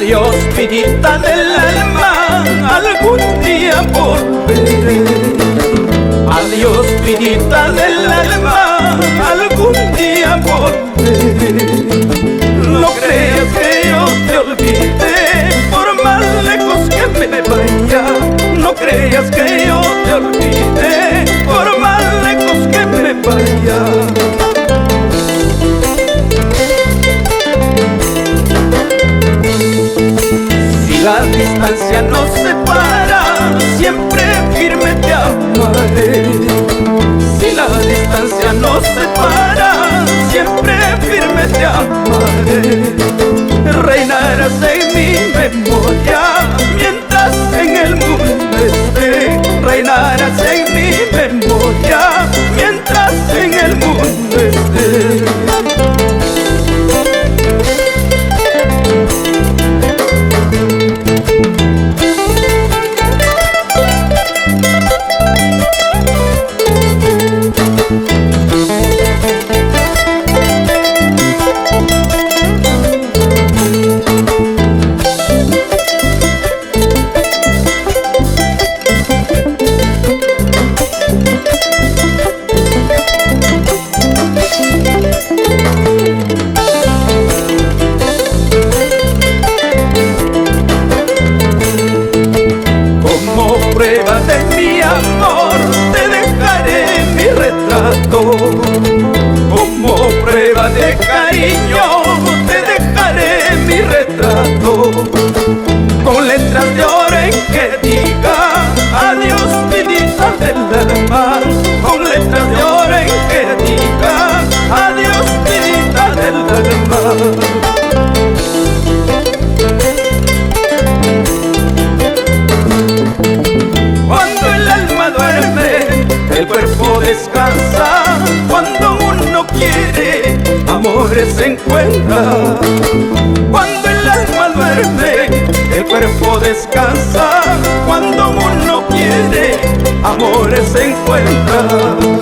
Adiós, vidita del alma, algún día volveré. Adiós, vidita del alma, algún día volveré. No creas que yo te olvidé, por más lejos que me vaya. No creas que yo te olvidé, por más lejos que me vaya. La distancia nos separa, siempre firme te amaré. Si la distancia nos separa, siempre firme te amaré. Reinarás en mi memoria mientras en el mundo esté. Reinarás en mi memoria mientras en el mundo esté. Prueba de mi amor, te dejaré mi retrato. Como prueba de cariño, te dejaré mi retrato. Con letras de oro en que diga adiós, vidita del alma. Con letras de oro en que diga adiós, vidita del alma. El cuerpo descansa, cuando uno quiere, amores se encuentra. Cuando el alma duerme, el cuerpo descansa, cuando uno quiere, amores se encuentra.